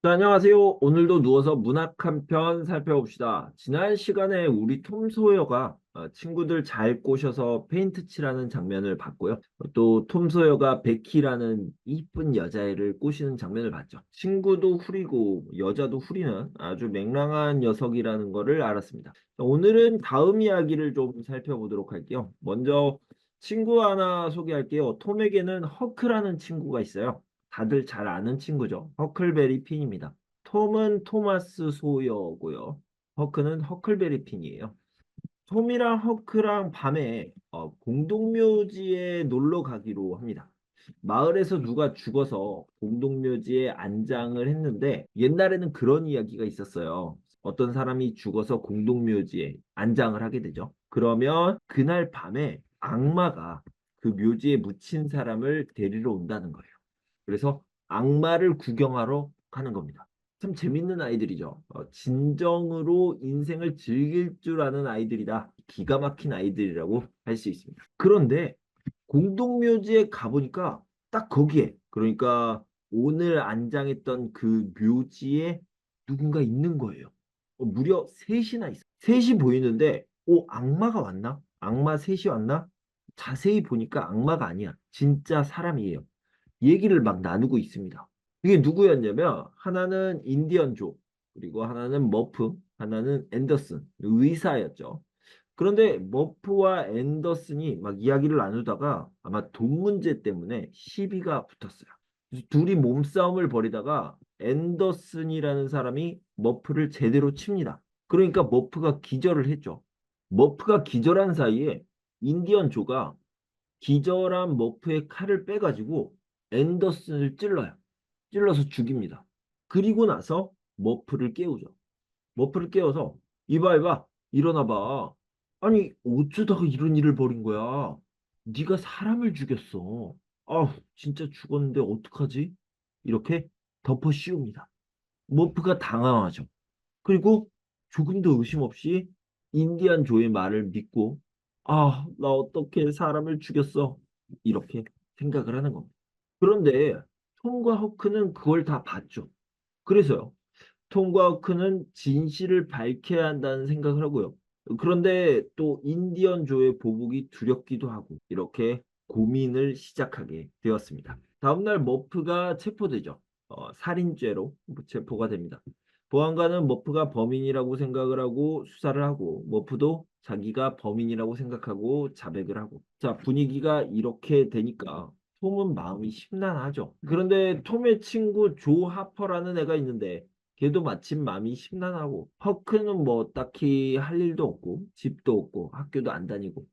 자, 안녕하세요. 오늘도 누워서 문학 한 편 살펴봅시다. 지난 시간에 우리 톰 소여가 친구들 잘 꼬셔서 페인트 칠하는 장면을 봤고요. 또 톰 소여가 베키라는 이쁜 여자애를 꼬시는 장면을 봤죠. 친구도 후리고 여자도 후리는 아주 맹랑한 녀석이라는 거를 알았습니다. 오늘은 다음 이야기를 좀 살펴보도록 할게요. 먼저 친구 하나 소개할게요. 톰에게는 허크라는 친구가 있어요. 다들 잘 아는 친구죠. 허클베리 핀입니다. 톰은 토마스 소여고요. 허크는 허클베리 핀이에요. 톰이랑 허크랑 밤에 공동묘지에 놀러 가기로 합니다. 마을에서 누가 죽어서 공동묘지에 안장을 했는데 옛날에는 그런 이야기가 있었어요. 어떤 사람이 죽어서 공동묘지에 안장을 하게 되죠. 그러면 그날 밤에 악마가 그 묘지에 묻힌 사람을 데리러 온다는 거예요. 그래서 악마를 구경하러 가는 겁니다. 참 재밌는 아이들이죠. 진정으로 인생을 즐길 줄 아는 아이들이다. 기가 막힌 아이들이라고 할 수 있습니다. 그런데 공동묘지에 가보니까 딱 거기에, 그러니까 오늘 안장했던 그 묘지에 누군가 있는 거예요. 무려 셋이나 있어. 셋이 보이는데, 악마가 왔나? 악마 셋이 왔나? 자세히 보니까 악마가 아니야. 진짜 사람이에요. 얘기를 막 나누고 있습니다. 이게 누구였냐면 하나는 인디언 조, 그리고 하나는 머프, 하나는 앤더슨, 의사였죠. 그런데 머프와 앤더슨이 막 이야기를 나누다가 아마 돈 문제 때문에 시비가 붙었어요. 그래서 둘이 몸싸움을 벌이다가 앤더슨이라는 사람이 머프를 제대로 칩니다. 그러니까 머프가 기절을 했죠. 머프가 기절한 사이에 인디언 조가 기절한 머프의 칼을 빼가지고 앤더슨을 찔러요. 찔러서 죽입니다. 그리고 나서 머프를 깨우죠. 머프를 깨워서 이봐 이봐 일어나봐. 아니 어쩌다가 이런 일을 벌인 거야. 네가 사람을 죽였어. 아 진짜 죽었는데 어떡하지? 이렇게 덮어 씌웁니다. 머프가 당황하죠. 그리고 조금도 의심 없이 인디안 조의 말을 믿고 나 어떻게 사람을 죽였어? 이렇게 생각을 하는 겁니다. 그런데 톰과 허크는 그걸 다 봤죠. 그래서요. 톰과 허크는 진실을 밝혀야 한다는 생각을 하고요. 그런데 또 인디언 조의 보복이 두렵기도 하고 이렇게 고민을 시작하게 되었습니다. 다음날 머프가 체포되죠. 살인죄로 체포가 됩니다. 보안관은 머프가 범인이라고 생각을 하고 수사를 하고 머프도 자기가 범인이라고 생각하고 자백을 하고 자 분위기가 이렇게 되니까 톰은 마음이 심란하죠. 그런데 톰의 친구 조 하퍼라는 애가 있는데 걔도 마침 마음이 심란하고 허크는 뭐 딱히 할 일도 없고 집도 없고 학교도 안 다니고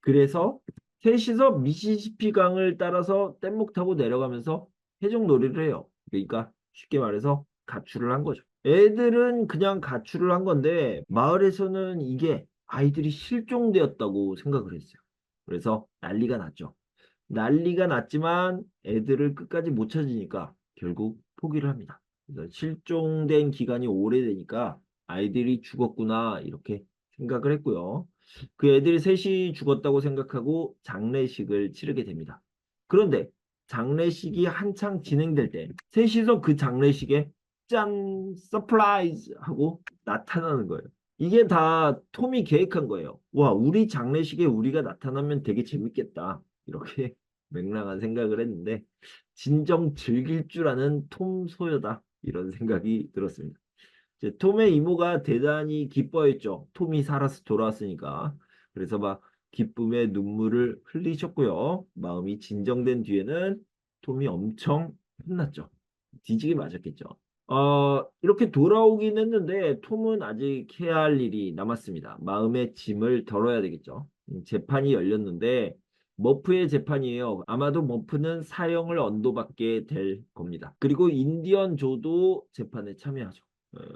그래서 셋이서 미시시피 강을 따라서 뗏목 타고 내려가면서 해적놀이를 해요. 그러니까 쉽게 말해서 가출을 한 거죠. 애들은 그냥 가출을 한 건데 마을에서는 이게 아이들이 실종되었다고 생각을 했어요. 그래서 난리가 났죠. 난리가 났지만 애들을 끝까지 못 찾으니까 결국 포기를 합니다. 그래서 실종된 기간이 오래되니까 아이들이 죽었구나 이렇게 생각을 했고요. 그 애들이 셋이 죽었다고 생각하고 장례식을 치르게 됩니다. 그런데 장례식이 한창 진행될 때 셋이서 그 장례식에 짠! 서프라이즈! 하고 나타나는 거예요. 이게 다 톰이 계획한 거예요. 와, 우리 장례식에 우리가 나타나면 되게 재밌겠다. 이렇게 맹랑한 생각을 했는데 진정 즐길 줄 아는 톰 소여다. 이런 생각이 들었습니다. 이제 톰의 이모가 대단히 기뻐했죠. 톰이 살아서 돌아왔으니까. 그래서 막 기쁨의 눈물을 흘리셨고요. 마음이 진정된 뒤에는 톰이 엄청 혼났죠. 뒤지게 맞았겠죠. 이렇게 돌아오긴 했는데 톰은 아직 해야 할 일이 남았습니다. 마음의 짐을 덜어야 되겠죠. 재판이 열렸는데 머프의 재판이에요. 아마도 머프는 사형을 언도받게 될 겁니다. 그리고 인디언 조도 재판에 참여하죠.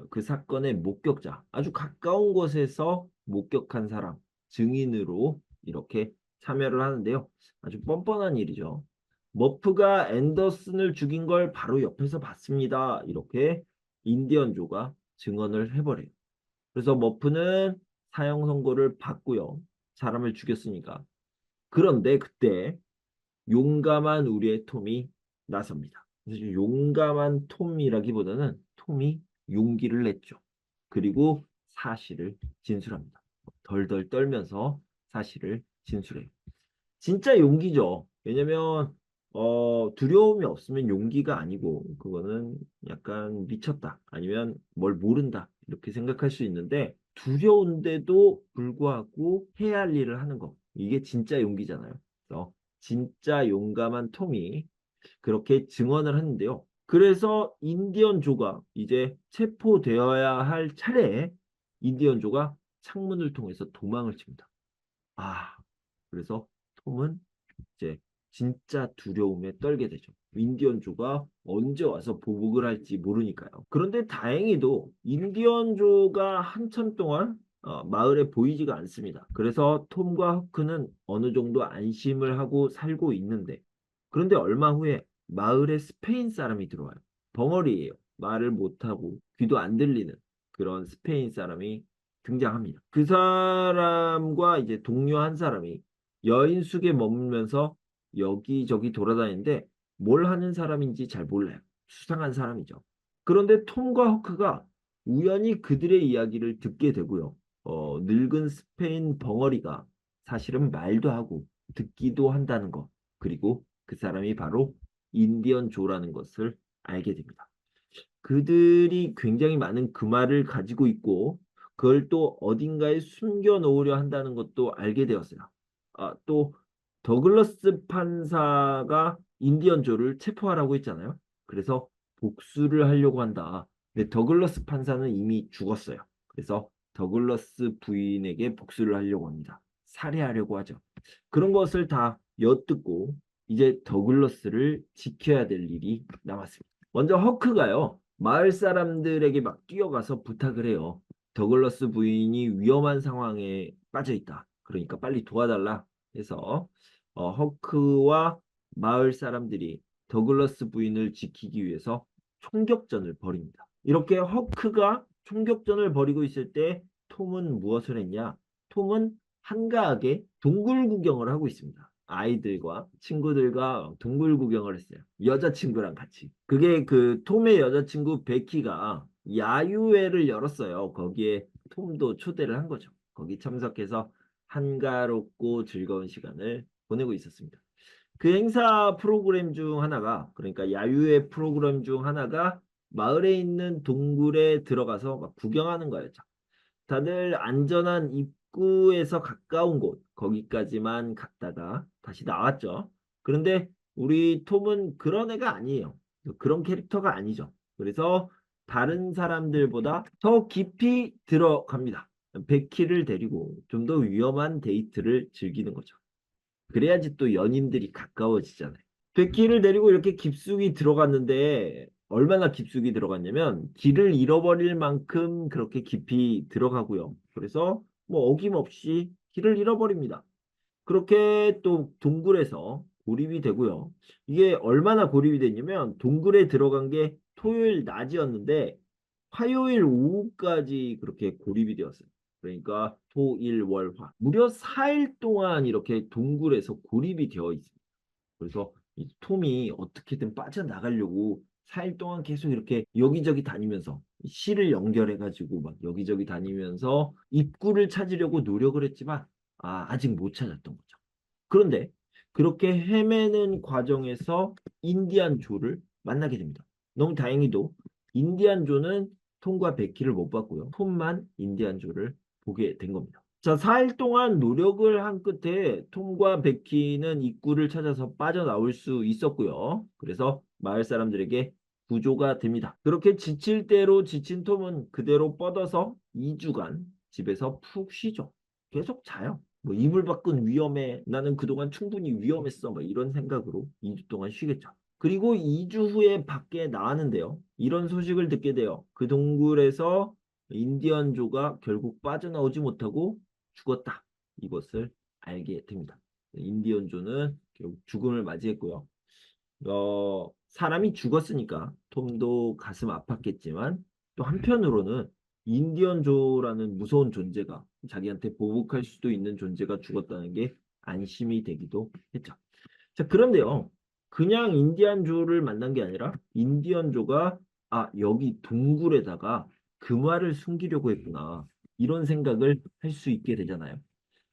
그 사건의 목격자, 아주 가까운 곳에서 목격한 사람, 증인으로 이렇게 참여를 하는데요. 아주 뻔뻔한 일이죠. 머프가 앤더슨을 죽인 걸 바로 옆에서 봤습니다. 이렇게 인디언조가 증언을 해버려요. 그래서 머프는 사형 선고를 받고요. 사람을 죽였으니까. 그런데 그때 용감한 우리의 톰이 나섭니다. 그래서 용감한 톰이라기보다는 톰이 용기를 냈죠. 그리고 사실을 진술합니다. 덜덜 떨면서 사실을 진술해요. 진짜 용기죠. 왜냐면 두려움이 없으면 용기가 아니고 그거는 약간 미쳤다 아니면 뭘 모른다 이렇게 생각할 수 있는데 두려운데도 불구하고 해야 할 일을 하는 거 이게 진짜 용기잖아요. 그래서 진짜 용감한 톰이 그렇게 증언을 했는데요. 그래서 인디언 조가 이제 체포되어야 할 차례에 인디언 조가 창문을 통해서 도망을 칩니다. 아, 그래서 톰은 이제 진짜 두려움에 떨게 되죠. 인디언조가 언제 와서 보복을 할지 모르니까요. 그런데 다행히도 인디언조가 한참 동안 마을에 보이지가 않습니다. 그래서 톰과 허크는 어느 정도 안심을 하고 살고 있는데 그런데 얼마 후에 마을에 스페인 사람이 들어와요. 벙어리예요. 말을 못하고 귀도 안 들리는 그런 스페인 사람이 등장합니다. 그 사람과 이제 동료 한 사람이 여인숙에 머물면서 여기저기 돌아다니는데 뭘 하는 사람인지 잘 몰라요. 수상한 사람이죠. 그런데 톰과 허크가 우연히 그들의 이야기를 듣게 되고요. 늙은 스페인 벙어리가 사실은 말도 하고 듣기도 한다는 것. 그리고 그 사람이 바로 인디언 조라는 것을 알게 됩니다. 그들이 굉장히 많은 금화를 가지고 있고 그걸 또 어딘가에 숨겨 놓으려 한다는 것도 알게 되었어요. 또 더글러스 판사가 인디언 조를 체포하라고 했잖아요. 그래서 복수를 하려고 한다. 근데 더글러스 판사는 이미 죽었어요. 그래서 더글러스 부인에게 복수를 하려고 합니다. 살해하려고 하죠. 그런 것을 다 엿듣고 이제 더글러스를 지켜야 될 일이 남았습니다. 먼저 허크가요. 마을 사람들에게 막 뛰어가서 부탁을 해요. 더글러스 부인이 위험한 상황에 빠져 있다. 그러니까 빨리 도와달라 해서 허크와 마을 사람들이 더글러스 부인을 지키기 위해서 총격전을 벌입니다. 이렇게 허크가 총격전을 벌이고 있을 때 톰은 무엇을 했냐? 톰은 한가하게 동굴 구경을 하고 있습니다. 아이들과 친구들과 동굴 구경을 했어요. 여자친구랑 같이. 그게 그 톰의 여자친구 베키가 야유회를 열었어요. 거기에 톰도 초대를 한 거죠. 거기 참석해서 한가롭고 즐거운 시간을 보내고 있었습니다. 그 행사 프로그램 중 하나가 그러니까 야유회 프로그램 중 하나가 마을에 있는 동굴에 들어가서 막 구경하는 거였죠. 다들 안전한 입구에서 가까운 곳, 거기까지만 갔다가 다시 나왔죠. 그런데 우리 톰은 그런 애가 아니에요. 그런 캐릭터가 아니죠. 그래서 다른 사람들보다 더 깊이 들어갑니다. 베키를 데리고 좀 더 위험한 데이트를 즐기는 거죠. 그래야지 또 연인들이 가까워지잖아요. 백기를 데리고 이렇게 깊숙이 들어갔는데 얼마나 깊숙이 들어갔냐면 길을 잃어버릴 만큼 그렇게 깊이 들어가고요. 그래서 뭐 어김없이 길을 잃어버립니다. 그렇게 또 동굴에서 고립이 되고요. 이게 얼마나 고립이 됐냐면 동굴에 들어간 게 토요일 낮이었는데 화요일 오후까지 그렇게 고립이 되었어요. 그러니까 토, 일, 월, 화. 무려 4일 동안 이렇게 동굴에서 고립이 되어 있습니다. 그래서 이 톰이 어떻게든 빠져나가려고 4일 동안 계속 이렇게 여기저기 다니면서 실을 연결해가지고 막 여기저기 다니면서 입구를 찾으려고 노력을 했지만 아직 못 찾았던 거죠. 그런데 그렇게 헤매는 과정에서 인디안 조를 만나게 됩니다. 너무 다행히도 인디안 조는 톰과 베키를 못 봤고요. 톰만 인디안 조를 보게 된 겁니다. 자, 4일 동안 노력을 한 끝에 톰과 베키는 입구를 찾아서 빠져나올 수 있었고요. 그래서 마을 사람들에게 구조가 됩니다. 그렇게 지칠 대로 지친 톰은 그대로 뻗어서 2주간 집에서 푹 쉬죠. 계속 자요. 뭐 이불 밖은 위험해. 나는 그동안 충분히 위험했어. 뭐 이런 생각으로 2주 동안 쉬겠죠. 그리고 2주 후에 밖에 나왔는데요. 이런 소식을 듣게 돼요. 그 동굴에서 인디언조가 결국 빠져나오지 못하고 죽었다. 이것을 알게 됩니다. 인디언조는 결국 죽음을 맞이했고요. 사람이 죽었으니까 톰도 가슴 아팠겠지만 또 한편으로는 인디언조라는 무서운 존재가 자기한테 보복할 수도 있는 존재가 죽었다는 게 안심이 되기도 했죠. 자, 그런데요. 그냥 인디안조를 만난 게 아니라 인디언조가 여기 동굴에다가 금화를 숨기려고 했구나. 이런 생각을 할 수 있게 되잖아요.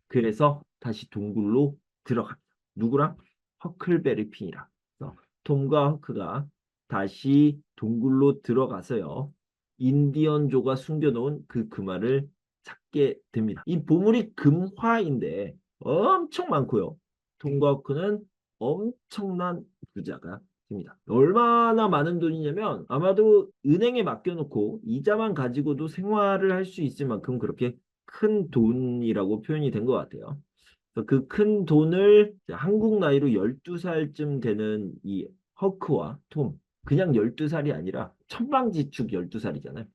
그래서 다시 동굴로 들어갑니다. 누구랑? 허클베리 핀이랑. 그래서 톰과 허크가 다시 동굴로 들어가서요. 인디언조가 숨겨놓은 그 금화를 찾게 됩니다. 이 보물이 금화인데 엄청 많고요. 톰과 허크는 엄청난 부자가 됩니다. 얼마나 많은 돈이냐면 아마도 은행에 맡겨놓고 이자만 가지고도 생활을 할 수 있을 만큼 그렇게 큰 돈이라고 표현이 된 것 같아요. 그 큰 돈을 한국 나이로 12살쯤 되는 이 허크와 톰, 그냥 12살이 아니라 천방지축 12살이잖아요.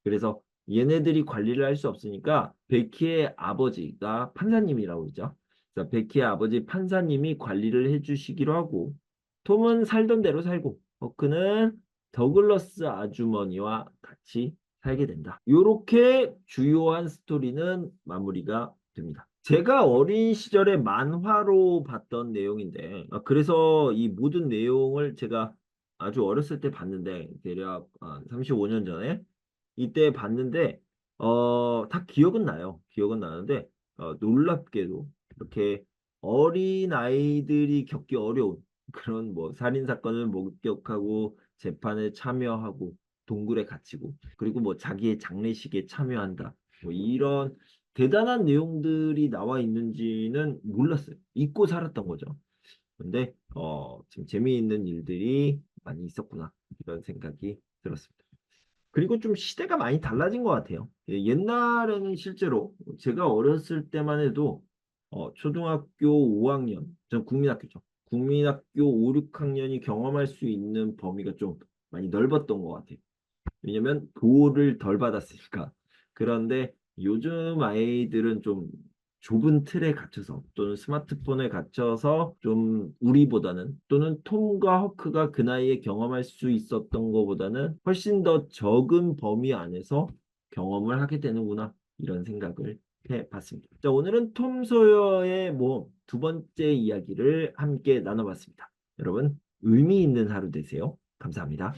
그래서 얘네들이 관리를 할 수 없으니까 베키의 아버지가 판사님이라고 그러죠. 그래서 베키의 아버지 판사님이 관리를 해주시기로 하고 톰은 살던 대로 살고 허크는 더글러스 아주머니와 같이 살게 된다. 이렇게 주요한 스토리는 마무리가 됩니다. 제가 어린 시절에 만화로 봤던 내용인데, 그래서 이 모든 내용을 제가 아주 어렸을 때 봤는데, 대략 35년 전에 이때 봤는데, 다 기억은 나요. 기억은 나는데, 놀랍게도 이렇게 어린 아이들이 겪기 어려운 그런 뭐 살인 사건을 목격하고 재판에 참여하고 동굴에 갇히고 그리고 뭐 자기의 장례식에 참여한다. 뭐 이런 대단한 내용들이 나와 있는지는 몰랐어요. 잊고 살았던 거죠. 근데 지금 재미있는 일들이 많이 있었구나 이런 생각이 들었습니다. 그리고 좀 시대가 많이 달라진 것 같아요. 옛날에는 실제로 제가 어렸을 때만 해도 초등학교 5학년, 전 국민학교죠. 국민학교 5, 6학년이 경험할 수 있는 범위가 좀 많이 넓었던 것 같아요. 왜냐면 보호를 덜 받았으니까. 그런데 요즘 아이들은 좀 좁은 틀에 갇혀서 또는 스마트폰에 갇혀서 좀 우리보다는 또는 톰과 허크가 그 나이에 경험할 수 있었던 것보다는 훨씬 더 적은 범위 안에서 경험을 하게 되는구나 이런 생각을 해봤습니다. 자, 오늘은 톰 소여의 뭐 두 번째 이야기를 함께 나눠봤습니다. 여러분 의미 있는 하루 되세요. 감사합니다.